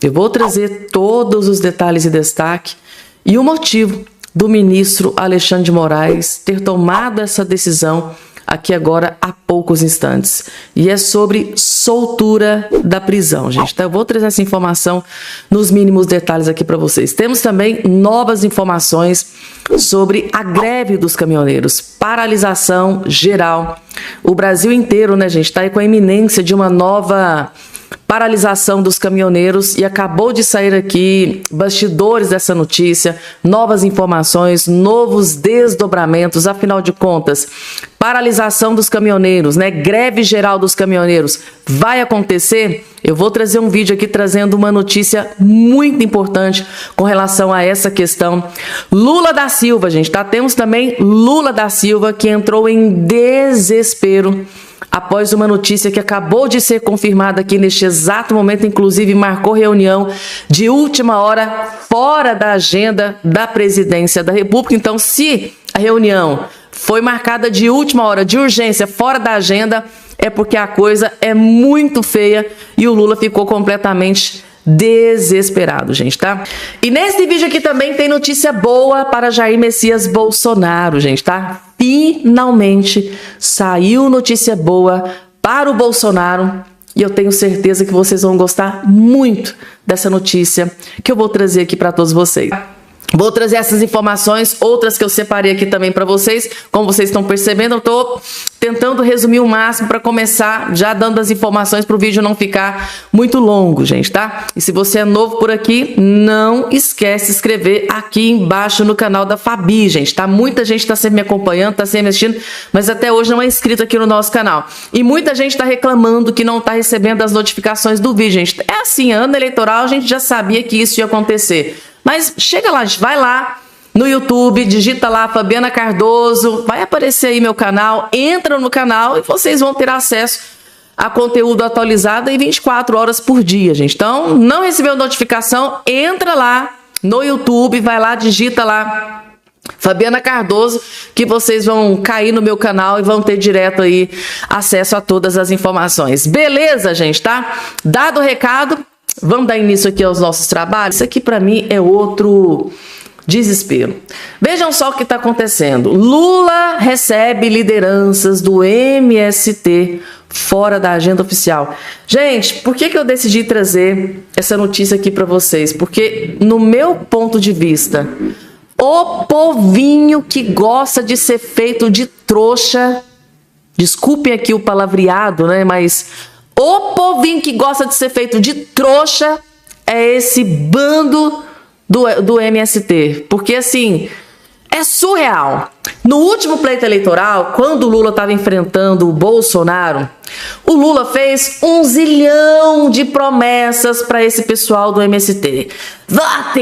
Eu vou trazer todos os detalhes e destaque e o motivo do ministro Alexandre de Moraes ter tomado essa decisão aqui agora há poucos instantes. E é sobre soltura da prisão, gente. Então eu vou trazer essa informação nos mínimos detalhes aqui para vocês. Temos também novas informações sobre a greve dos caminhoneiros, paralisação geral. O Brasil inteiro, né, gente, está aí com a iminência de uma nova paralisação dos caminhoneiros e acabou de sair aqui bastidores dessa notícia, novas informações, novos desdobramentos, afinal de contas, paralisação dos caminhoneiros, né? Greve geral dos caminhoneiros vai acontecer? Eu vou trazer um vídeo aqui trazendo uma notícia muito importante com relação a essa questão. Lula da Silva, gente, tá? Temos também Lula da Silva que entrou em desespero após uma notícia que acabou de ser confirmada aqui neste exato momento, inclusive marcou reunião de última hora fora da agenda da presidência da República. Então, se a reunião foi marcada de última hora, de urgência, fora da agenda, é porque a coisa é muito feia e o Lula ficou completamente desesperado, gente, tá? E nesse vídeo aqui também tem notícia boa para Jair Messias Bolsonaro, gente, tá? Finalmente saiu notícia boa para o Bolsonaro e eu tenho certeza que vocês vão gostar muito dessa notícia que eu vou trazer aqui para todos vocês. Vou trazer essas informações, outras que eu separei aqui também para vocês. Como vocês estão percebendo, eu estou tentando resumir o máximo para começar já dando as informações para o vídeo não ficar muito longo, gente, tá? E se você é novo por aqui, não esquece de se inscrever aqui embaixo no canal da Fabi, gente, tá? Muita gente está sempre me acompanhando, está sempre me assistindo, mas até hoje não é inscrito aqui no nosso canal. E muita gente está reclamando que não está recebendo as notificações do vídeo, gente. É assim, ano eleitoral a gente já sabia que isso ia acontecer. Mas chega lá, vai lá no YouTube, digita lá Fabiana Cardoso, vai aparecer aí meu canal, entra no canal e vocês vão ter acesso a conteúdo atualizado em 24 horas por dia, gente. Então, não recebeu notificação, entra lá no YouTube, vai lá, digita lá Fabiana Cardoso, que vocês vão cair no meu canal e vão ter direto aí acesso a todas as informações. Beleza, gente, tá? Dado o recado, vamos dar início aqui aos nossos trabalhos. Isso aqui para mim é outro desespero. Vejam só o que está acontecendo. Lula recebe lideranças do MST fora da agenda oficial. Gente, por que eu decidi trazer essa notícia aqui para vocês? Porque, no meu ponto de vista, o povinho que gosta de ser feito de trouxa, desculpem aqui o palavreado, né, mas o povinho que gosta de ser feito de trouxa é esse bando do MST. Porque, assim, é surreal. No último pleito eleitoral, quando o Lula estava enfrentando o Bolsonaro, o Lula fez 1 zilhão de promessas para esse pessoal do MST. Vote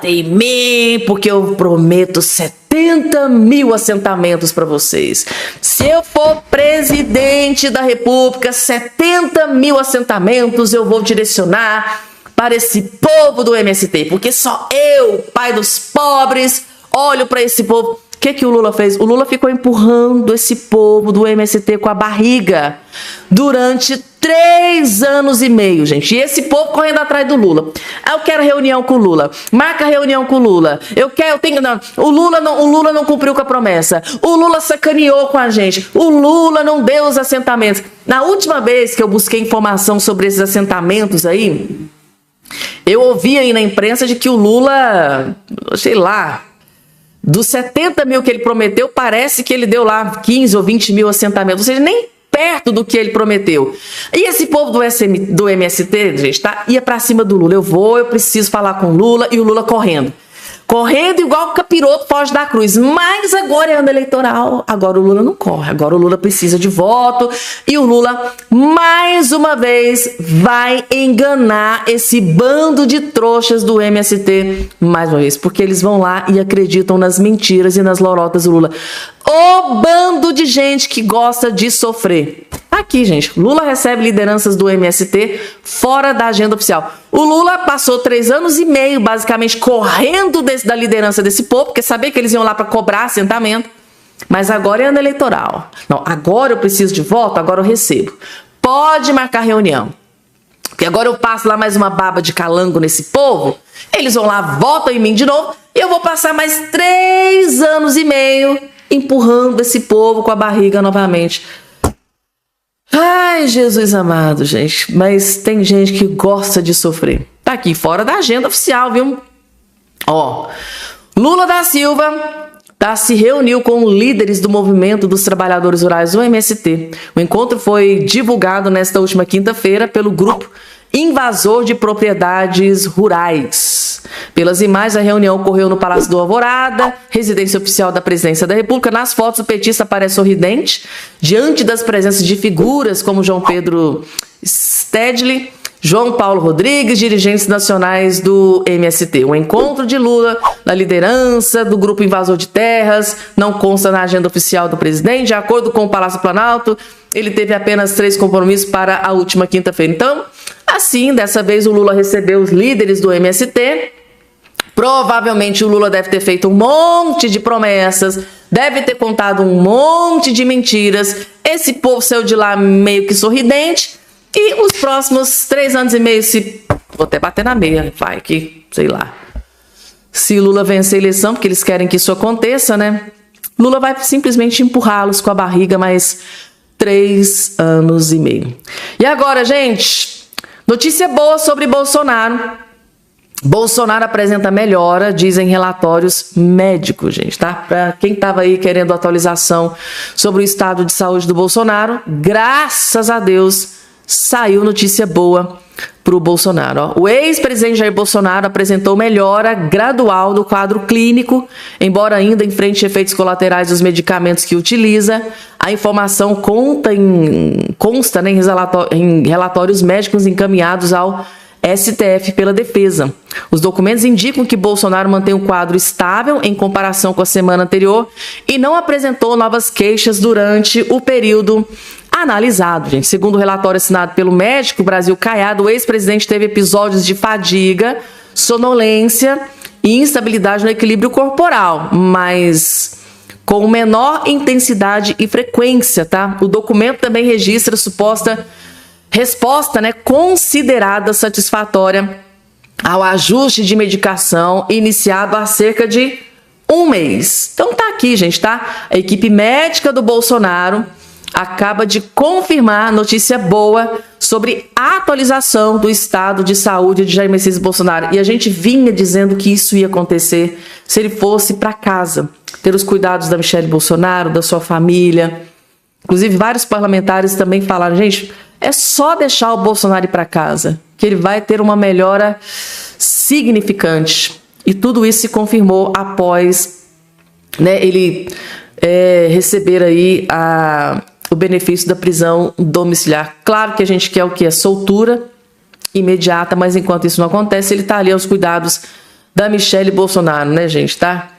em mim, porque eu prometo 70 mil assentamentos para vocês. Se eu for presidente da República, 70 mil assentamentos eu vou direcionar para esse povo do MST, porque só eu, pai dos pobres, olho para esse povo. O que o Lula fez? O Lula ficou empurrando esse povo do MST com a barriga durante 3 anos e meio, gente. E esse povo correndo atrás do Lula. Eu quero reunião com o Lula. Marca reunião com o Lula. Eu tenho. Não. O Lula não cumpriu com a promessa. O Lula sacaneou com a gente. O Lula não deu os assentamentos. Na última vez que eu busquei informação sobre esses assentamentos aí, eu ouvi aí na imprensa de que o Lula, sei lá, dos 70 mil que ele prometeu, parece que ele deu lá 15 ou 20 mil assentamentos. Ou seja, nem perto do que ele prometeu. E esse povo do MST, gente, tá? Ia pra cima do Lula. Eu preciso falar com o Lula, e o Lula correndo. Correndo igual o capiroto foge da cruz. Mas agora é ano eleitoral, agora o Lula não corre. Agora o Lula precisa de voto. E o Lula, mais uma vez, vai enganar esse bando de trouxas do MST. Mais uma vez, porque eles vão lá e acreditam nas mentiras e nas lorotas do Lula. O bando de gente que gosta de sofrer. Aqui, gente, Lula recebe lideranças do MST fora da agenda oficial. O Lula passou 3 anos e meio, basicamente, correndo da liderança desse povo, porque sabia que eles iam lá para cobrar assentamento. Mas agora é ano eleitoral. Não, agora eu preciso de voto, agora eu recebo. Pode marcar reunião. Porque agora eu passo lá mais uma baba de calango nesse povo, eles vão lá, votam em mim de novo, e eu vou passar mais 3 anos e meio empurrando esse povo com a barriga novamente. Ai, Jesus amado, gente. Mas tem gente que gosta de sofrer. Tá aqui fora da agenda oficial, viu? Ó, Lula da Silva se reuniu com líderes do Movimento dos Trabalhadores Rurais, o MST. O encontro foi divulgado nesta última quinta-feira pelo grupo Invasor de Propriedades Rurais. Pelas imagens, a reunião ocorreu no Palácio do Alvorada, residência oficial da Presidência da República. Nas fotos, o petista aparece sorridente, diante das presenças de figuras como João Pedro Stedley, João Paulo Rodrigues, dirigentes nacionais do MST. O encontro de Lula na liderança do grupo Invasor de Terras não consta na agenda oficial do presidente. De acordo com o Palácio Planalto, ele teve apenas 3 compromissos para a última quinta-feira. Então, assim, dessa vez o Lula recebeu os líderes do MST. Provavelmente o Lula deve ter feito um monte de promessas, deve ter contado um monte de mentiras. Esse povo saiu de lá meio que sorridente. E os próximos 3 anos e meio, vou até bater na meia, vai que, sei lá. Se Lula vencer a eleição, porque eles querem que isso aconteça, né? Lula vai simplesmente empurrá-los com a barriga mais 3 anos e meio. E agora, gente, notícia boa sobre Bolsonaro. Bolsonaro apresenta melhora, dizem relatórios médicos, gente, tá? Para quem estava aí querendo atualização sobre o estado de saúde do Bolsonaro, graças a Deus, saiu notícia boa para o Bolsonaro. Ó. O ex-presidente Jair Bolsonaro apresentou melhora gradual do quadro clínico, embora ainda enfrente efeitos colaterais dos medicamentos que utiliza. A informação consta né, em relatórios médicos encaminhados ao STF pela defesa. Os documentos indicam que Bolsonaro mantém um quadro estável em comparação com a semana anterior e não apresentou novas queixas durante o período analisado, gente. Segundo o relatório assinado pelo médico Brasil Caiado, o ex-presidente teve episódios de fadiga, sonolência e instabilidade no equilíbrio corporal, mas com menor intensidade e frequência, tá? O documento também registra suposta resposta, né, considerada satisfatória ao ajuste de medicação iniciado há cerca de 1 mês. Então tá aqui, gente, tá? A equipe médica do Bolsonaro acaba de confirmar notícia boa sobre a atualização do estado de saúde de Jair Messias Bolsonaro. E a gente vinha dizendo que isso ia acontecer se ele fosse para casa, ter os cuidados da Michelle Bolsonaro, da sua família. Inclusive, vários parlamentares também falaram, gente, é só deixar o Bolsonaro ir para casa, que ele vai ter uma melhora significante. E tudo isso se confirmou após, né, ele receber aí o benefício da prisão domiciliar. Claro que a gente quer o que? A soltura imediata, mas enquanto isso não acontece, ele está ali aos cuidados da Michelle Bolsonaro, né, gente, tá?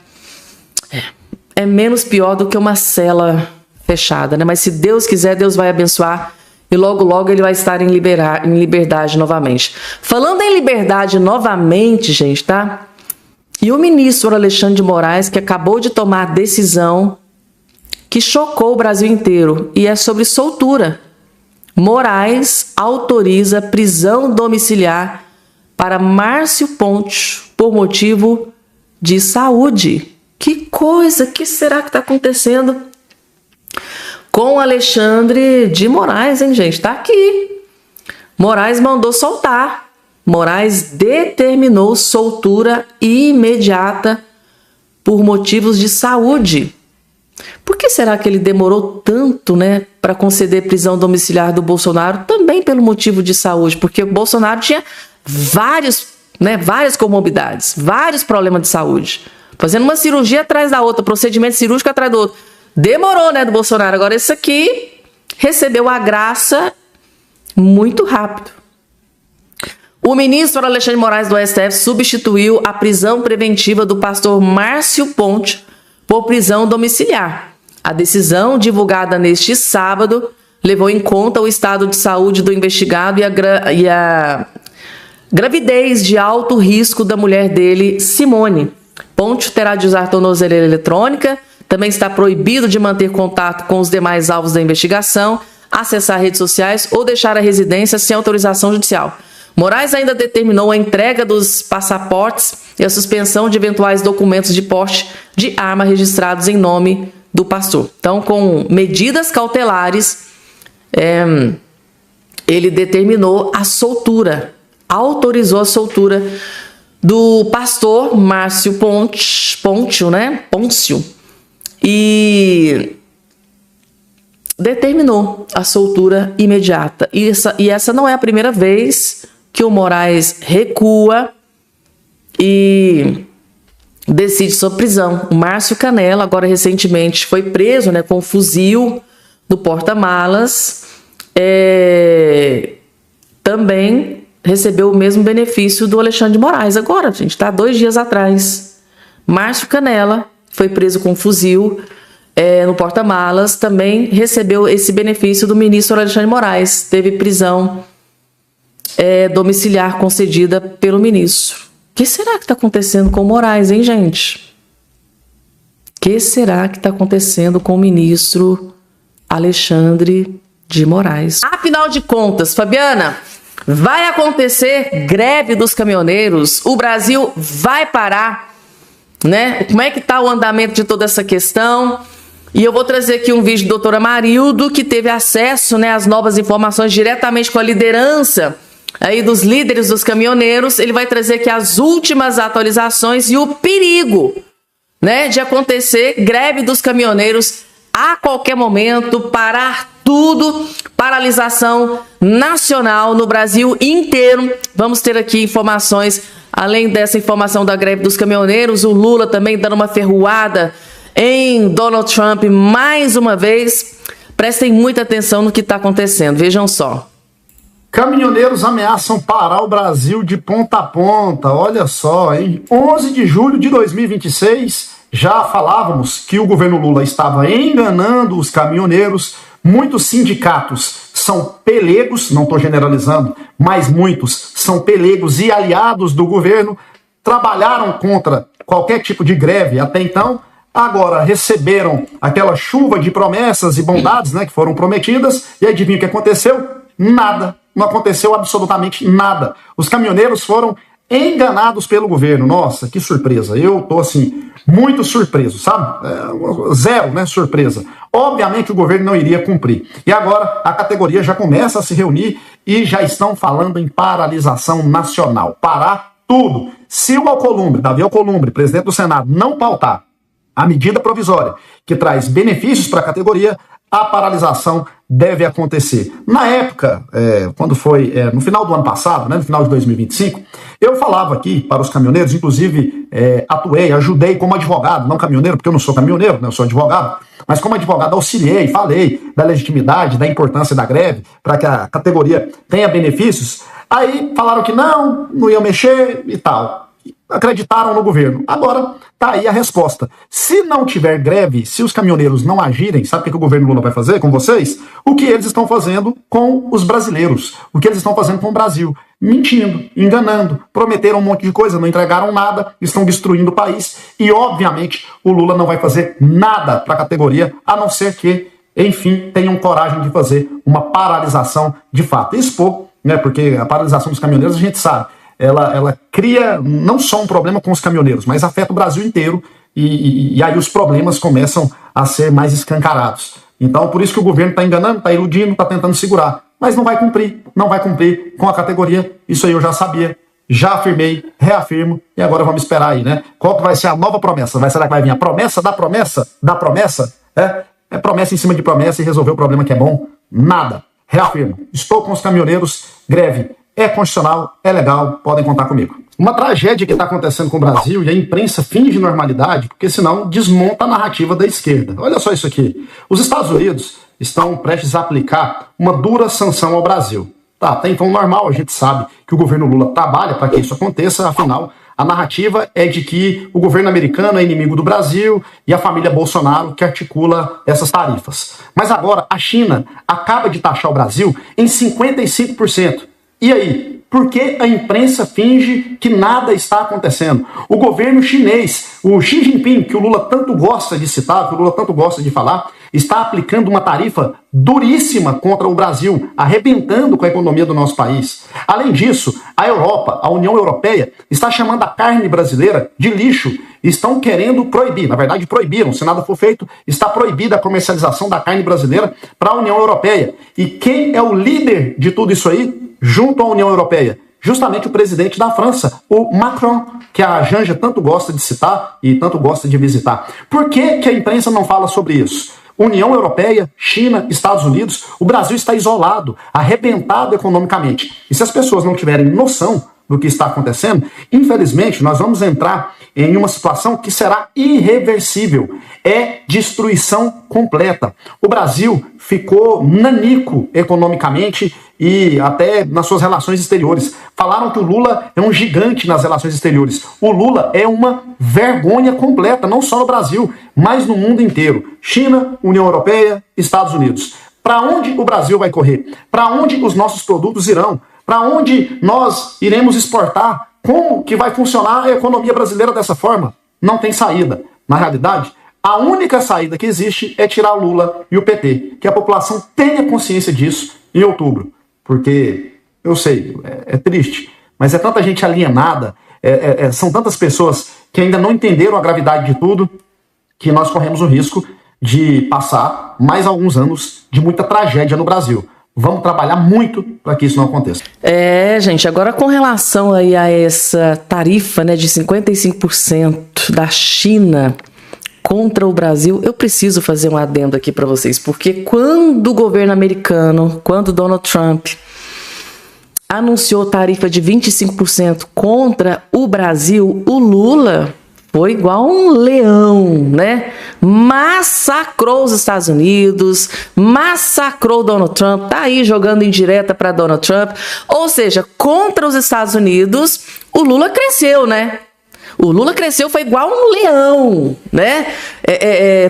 É menos pior do que uma cela fechada, né? Mas se Deus quiser, Deus vai abençoar e logo, logo ele vai estar em liberdade novamente. Falando em liberdade novamente, gente, tá? E o ministro Alexandre de Moraes, que acabou de tomar a decisão que chocou o Brasil inteiro, e é sobre soltura. Moraes autoriza prisão domiciliar para Márcio Ponte por motivo de saúde. Que coisa, que será que está acontecendo com Alexandre de Moraes, hein, gente? Tá aqui. Moraes mandou soltar. Moraes determinou soltura imediata por motivos de saúde. Por que será que ele demorou tanto, né, para conceder prisão domiciliar do Bolsonaro? Também pelo motivo de saúde, porque o Bolsonaro tinha várias comorbidades, vários problemas de saúde. Fazendo uma cirurgia atrás da outra, procedimento cirúrgico atrás do outro. Demorou, né, do Bolsonaro. Agora esse aqui recebeu a graça muito rápido. O ministro Alexandre de Moraes do STF substituiu a prisão preventiva do pastor Márcio Ponte por prisão domiciliar. A decisão, divulgada neste sábado, levou em conta o estado de saúde do investigado e a gravidez de alto risco da mulher dele, Simone. Ponte terá de usar tornozeleira eletrônica, também está proibido de manter contato com os demais alvos da investigação, acessar redes sociais ou deixar a residência sem autorização judicial. Moraes ainda determinou a entrega dos passaportes e a suspensão de eventuais documentos de porte de arma registrados em nome do pastor. Então, com medidas cautelares, ele determinou a soltura, autorizou a soltura do pastor Márcio Pôncio, e determinou a soltura imediata. E essa não é a primeira vez que o Moraes recua e decide sua prisão. O Márcio Canela, agora recentemente, foi preso, com um fuzil no porta-malas. Também recebeu o mesmo benefício do Alexandre de Moraes. Agora, gente, está 2 dias atrás. Márcio Canela foi preso com um fuzil no porta-malas, também recebeu esse benefício do ministro Alexandre de Moraes. Teve prisão domiciliar concedida pelo ministro. O que será que está acontecendo com o Moraes, hein, gente? O que será que está acontecendo com o ministro Alexandre de Moraes? Afinal de contas, Fabiana, vai acontecer greve dos caminhoneiros? O Brasil vai parar, Como é que está o andamento de toda essa questão? E eu vou trazer aqui um vídeo do doutora Marildo, que teve acesso, às novas informações diretamente com a liderança aí dos líderes dos caminhoneiros. Ele vai trazer aqui as últimas atualizações e o perigo, de acontecer greve dos caminhoneiros a qualquer momento, parar tudo, paralisação nacional no Brasil inteiro. Vamos ter aqui informações, além dessa informação da greve dos caminhoneiros, o Lula também dando uma ferroada em Donald Trump mais uma vez. Prestem muita atenção no que está acontecendo, vejam só. Caminhoneiros ameaçam parar o Brasil de ponta a ponta, olha só, em 11 de julho de 2026, já falávamos que o governo Lula estava enganando os caminhoneiros. Muitos sindicatos são pelegos, não estou generalizando, mas muitos são pelegos e aliados do governo, trabalharam contra qualquer tipo de greve até então. Agora receberam aquela chuva de promessas e bondades, que foram prometidas, e adivinha o que aconteceu? Nada. Não aconteceu absolutamente nada. Os caminhoneiros foram enganados pelo governo. Nossa, que surpresa. Eu tô muito surpreso, sabe? Zero, surpresa. Obviamente o governo não iria cumprir. E agora a categoria já começa a se reunir e já estão falando em paralisação nacional. Parar tudo. Se o Davi Alcolumbre, presidente do Senado, não pautar a medida provisória que traz benefícios para a categoria, a paralisação deve acontecer. Na época, quando foi no final do ano passado, no final de 2025, eu falava aqui para os caminhoneiros, inclusive ajudei como advogado, não caminhoneiro, porque eu não sou caminhoneiro, eu sou advogado, mas como advogado auxiliei, falei da legitimidade, da importância da greve, para que a categoria tenha benefícios. Aí falaram que não iam mexer e tal. Acreditaram no governo. Agora tá aí a resposta. Se não tiver greve, se os caminhoneiros não agirem, sabe o que o governo Lula vai fazer com vocês? O que eles estão fazendo com os brasileiros, o que eles estão fazendo com o Brasil, mentindo, enganando, prometeram um monte de coisa, não entregaram nada, estão destruindo o país e obviamente o Lula não vai fazer nada para a categoria, a não ser que, enfim, tenham coragem de fazer uma paralisação de fato. Expor, porque a paralisação dos caminhoneiros a gente sabe, ela cria não só um problema com os caminhoneiros, mas afeta o Brasil inteiro e aí os problemas começam a ser mais escancarados. Então, por isso que o governo está enganando, está iludindo, está tentando segurar. Mas não vai cumprir com a categoria. Isso aí eu já sabia, já afirmei, reafirmo, e agora vamos esperar aí, Qual que vai ser a nova promessa? Será que vai vir a promessa da promessa da promessa? É promessa em cima de promessa e resolver o problema que é bom? Nada. Reafirmo. Estou com os caminhoneiros, greve. É constitucional, é legal, podem contar comigo. Uma tragédia que está acontecendo com o Brasil e a imprensa finge normalidade, porque senão desmonta a narrativa da esquerda. Olha só isso aqui. Os Estados Unidos estão prestes a aplicar uma dura sanção ao Brasil. Até então normal, a gente sabe que o governo Lula trabalha para que isso aconteça, afinal, a narrativa é de que o governo americano é inimigo do Brasil e a família Bolsonaro que articula essas tarifas. Mas agora a China acaba de taxar o Brasil em 55%. E aí, por que a imprensa finge que nada está acontecendo? O governo chinês, o Xi Jinping, que o Lula tanto gosta de citar, que o Lula tanto gosta de falar, está aplicando uma tarifa duríssima contra o Brasil, arrebentando com a economia do nosso país. Além disso, a Europa, a União Europeia, está chamando a carne brasileira de lixo. Estão querendo proibir, na verdade proibiram, se nada for feito, está proibida a comercialização da carne brasileira para a União Europeia. E quem é o líder de tudo isso aí, junto à União Europeia? Justamente o presidente da França, o Macron, que a Janja tanto gosta de citar e tanto gosta de visitar. Por que que a imprensa não fala sobre isso? União Europeia, China, Estados Unidos, o Brasil está isolado, arrebentado economicamente. E se as pessoas não tiverem noção do que está acontecendo, infelizmente nós vamos entrar em uma situação que será irreversível. É destruição completa. O Brasil ficou nanico economicamente e até nas suas relações exteriores. Falaram que o Lula é um gigante nas relações exteriores. O Lula é uma vergonha completa, não só no Brasil, mas no mundo inteiro. China, União Europeia, Estados Unidos. Para onde o Brasil vai correr? Para onde os nossos produtos irão? Para onde nós iremos exportar? Como que vai funcionar a economia brasileira dessa forma? Não tem saída. Na realidade, a única saída que existe é tirar Lula e o PT. Que a população tenha consciência disso em outubro. Porque, eu sei, é triste, mas é tanta gente alienada, são tantas pessoas que ainda não entenderam a gravidade de tudo, que nós corremos o risco de passar mais alguns anos de muita tragédia no Brasil. Vamos trabalhar muito para que isso não aconteça. Gente, agora com relação aí a essa tarifa, né, de 55% da China contra o Brasil, eu preciso fazer um adendo aqui para vocês, porque quando o governo americano, quando Donald Trump anunciou tarifa de 25% contra o Brasil, o Lula foi igual um leão, né? Massacrou os Estados Unidos, massacrou Donald Trump, tá aí jogando indireta para Donald Trump. Ou seja, contra os Estados Unidos, o Lula cresceu, né? O Lula cresceu, foi igual um leão, né?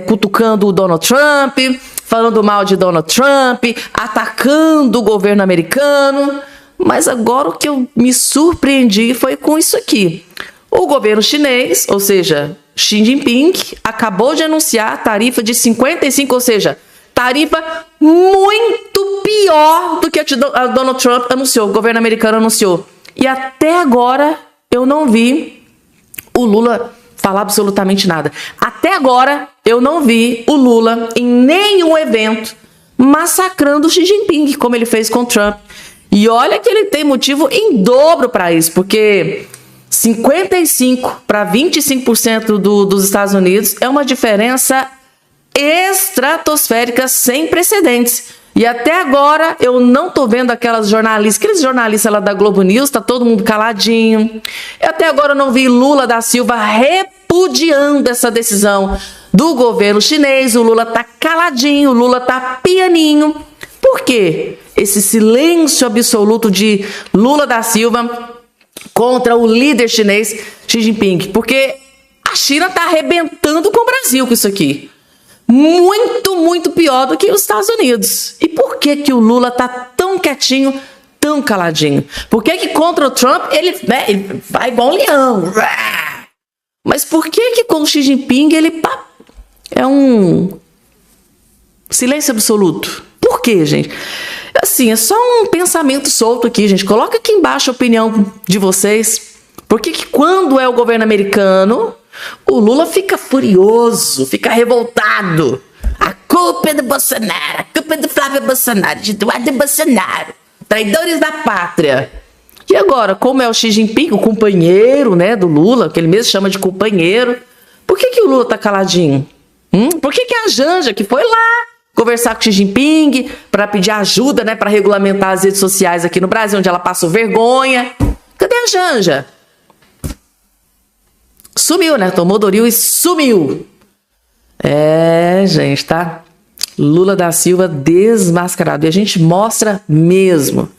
Cutucando o Donald Trump, falando mal de Donald Trump, atacando o governo americano. Mas agora o que eu me surpreendi foi com isso aqui. O governo chinês, ou seja, Xi Jinping, acabou de anunciar a tarifa de 55%, ou seja, tarifa muito pior do que a Donald Trump anunciou, o governo americano anunciou. E até agora eu não vi o Lula falar absolutamente nada. Até agora eu não vi o Lula em nenhum evento massacrando o Xi Jinping, como ele fez com o Trump. E olha que ele tem motivo em dobro para isso, porque 55% para 25% dos Estados Unidos é uma diferença estratosférica sem precedentes. E até agora eu não tô vendo aqueles jornalistas lá da Globo News, tá todo mundo caladinho. E até agora eu não vi Lula da Silva repudiando essa decisão do governo chinês. O Lula tá caladinho, o Lula tá pianinho. Por quê? Esse silêncio absoluto de Lula da Silva contra o líder chinês Xi Jinping, porque a China está arrebentando com o Brasil com isso aqui. Muito, muito pior do que os Estados Unidos. E por que que o Lula está tão quietinho, tão caladinho? Por que que contra o Trump ele vai igual um leão? Mas por que que com o Xi Jinping ele é um silêncio absoluto? Por quê, gente? Assim, é só um pensamento solto aqui, gente. Coloca aqui embaixo a opinião de vocês. Por que que quando é o governo americano, o Lula fica furioso, fica revoltado? A culpa é do Bolsonaro, a culpa é do Flávio Bolsonaro, de Eduardo Bolsonaro, traidores da pátria. E agora, como é o Xi Jinping, o companheiro, né, do Lula, que ele mesmo chama de companheiro, por que que o Lula tá caladinho? Por que que a Janja, que foi lá conversar com o Xi Jinping para pedir ajuda, né, para regulamentar as redes sociais aqui no Brasil, onde ela passou vergonha. Cadê a Janja? Sumiu, né? Tomou Doril e sumiu. Gente, tá? Lula da Silva desmascarado. E a gente mostra mesmo.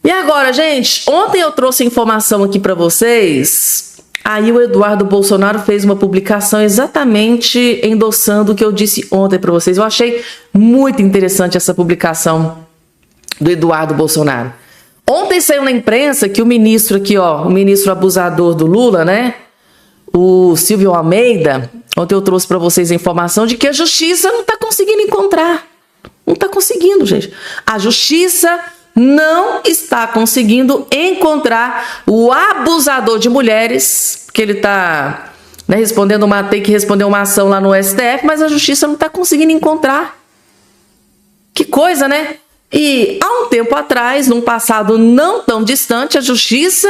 E agora, gente, ontem eu trouxe informação aqui para vocês. Aí o Eduardo Bolsonaro fez uma publicação exatamente endossando o que eu disse ontem para vocês. Eu achei muito interessante essa publicação do Eduardo Bolsonaro. Ontem saiu na imprensa que o ministro aqui, ó, o ministro abusador do Lula, né? o Silvio Almeida, ontem eu trouxe para vocês a informação de que a justiça não está conseguindo encontrar. Não está conseguindo, gente. A justiça não está conseguindo encontrar o abusador de mulheres, que ele está tem que responder uma ação lá no STF, mas a justiça não está conseguindo encontrar. Que coisa, né? E há um tempo atrás, num passado não tão distante, a justiça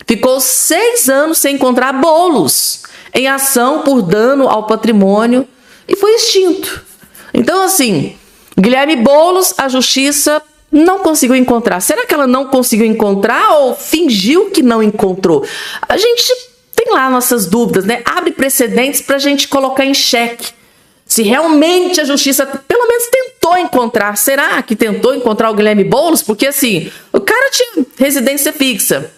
ficou 6 anos sem encontrar Boulos em ação por dano ao patrimônio e foi extinto. Então, assim, Guilherme Boulos, a justiça não conseguiu encontrar. Será que ela não conseguiu encontrar ou fingiu que não encontrou? A gente tem lá nossas dúvidas, né? Abre precedentes para a gente colocar em xeque se realmente a justiça pelo menos tentou encontrar. Será que tentou encontrar o Guilherme Boulos? Porque, assim, o cara tinha residência fixa,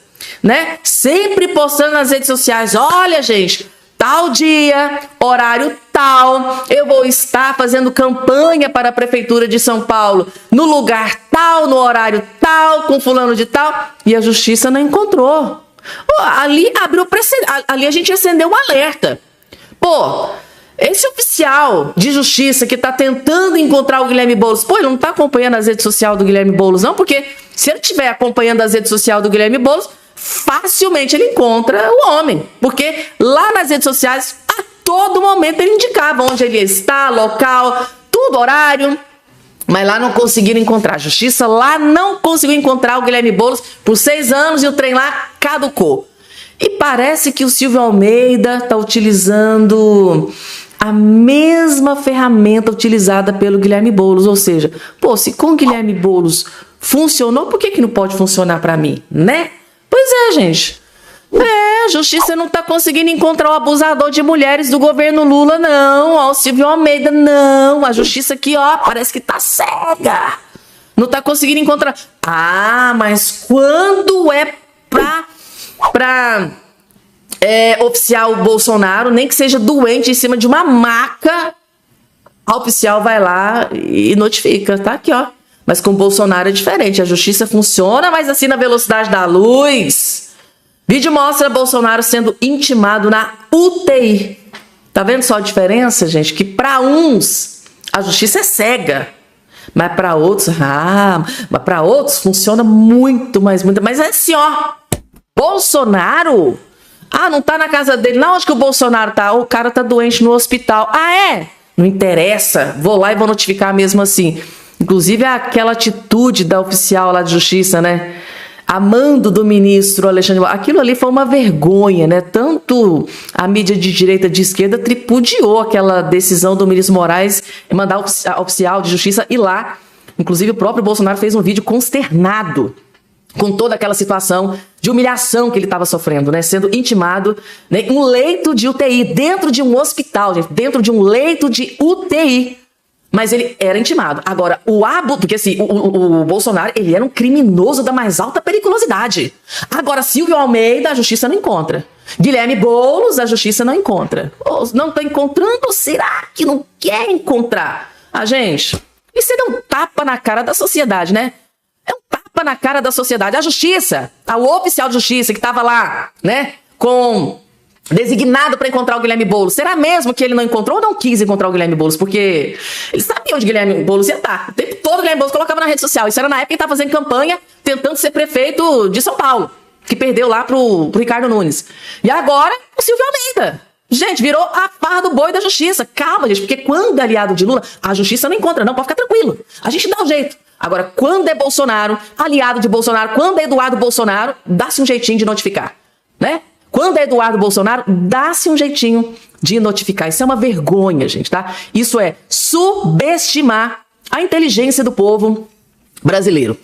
né? Sempre postando nas redes sociais, olha, gente, tal dia, horário tal, eu vou estar fazendo campanha para a Prefeitura de São Paulo, no lugar tal, no horário tal, com fulano de tal, e a justiça não encontrou. Ali abriu precedente, ali a gente acendeu um alerta. Pô, esse oficial de justiça que está tentando encontrar o Guilherme Boulos, pô, ele não está acompanhando as redes sociais do Guilherme Boulos, não, porque se ele estiver acompanhando as redes sociais do Guilherme Boulos, facilmente ele encontra o homem, porque lá nas redes sociais, a todo momento ele indicava onde ele está, local, tudo, horário, mas lá não conseguiram encontrar. A justiça lá não conseguiu encontrar o Guilherme Boulos por 6 anos e o trem lá caducou. E parece que o Silvio Almeida está utilizando a mesma ferramenta utilizada pelo Guilherme Boulos, ou seja, pô, se com o Guilherme Boulos funcionou, por que não pode funcionar para mim, né? Pois é, gente. A justiça não está conseguindo encontrar o abusador de mulheres do governo Lula, não. Ó, o Silvio Almeida, não. A justiça aqui, ó, parece que tá cega. Não está conseguindo encontrar. Ah, mas quando é pra oficial Bolsonaro, nem que seja doente em cima de uma maca, a oficial vai lá e notifica. Tá aqui, ó. Mas com o Bolsonaro é diferente. A justiça funciona, mas assim na velocidade da luz. Vídeo mostra Bolsonaro sendo intimado na UTI. Tá vendo só a diferença, gente? Que para uns a justiça é cega, mas para outros, mas para outros funciona muito. Mas é assim, ó. Bolsonaro? Não tá na casa dele. Não, onde que o Bolsonaro tá? O cara tá doente no hospital. É? Não interessa. Vou lá e vou notificar mesmo assim. Inclusive aquela atitude da oficial lá de justiça, né? Amando do ministro Alexandre de Moraes. Aquilo ali foi uma vergonha, né? Tanto a mídia de direita e de esquerda tripudiou aquela decisão do ministro Moraes em mandar a oficial de justiça ir lá. Inclusive o próprio Bolsonaro fez um vídeo consternado com toda aquela situação de humilhação que ele estava sofrendo, né? Sendo intimado, né? Um leito de UTI, dentro de um hospital, gente, dentro de um leito de UTI. Mas ele era intimado. Agora, porque assim, o Bolsonaro, ele era um criminoso da mais alta periculosidade. Agora, Silvio Almeida, a justiça não encontra. Guilherme Boulos, a justiça não encontra. Não está encontrando? Será que não quer encontrar? Gente, isso é um tapa na cara da sociedade, né? É um tapa na cara da sociedade. A justiça, o oficial de justiça que estava lá, né, designado para encontrar o Guilherme Boulos. Será mesmo que ele não encontrou ou não quis encontrar o Guilherme Boulos? Porque ele sabia onde o Guilherme Boulos ia estar. O tempo todo o Guilherme Boulos colocava na rede social. Isso era na época que ele estava fazendo campanha, tentando ser prefeito de São Paulo, que perdeu lá pro Ricardo Nunes. E agora, o Silvio Almeida. Gente, virou a farra do boi da justiça. Calma, gente, porque quando é aliado de Lula, a justiça não encontra, não, pode ficar tranquilo. A gente dá um jeito. Agora, quando é Bolsonaro, aliado de Bolsonaro, quando é Eduardo Bolsonaro, dá-se um jeitinho de notificar, né? Quando é Eduardo Bolsonaro, dá-se um jeitinho de notificar. Isso é uma vergonha, gente, tá? Isso é subestimar a inteligência do povo brasileiro.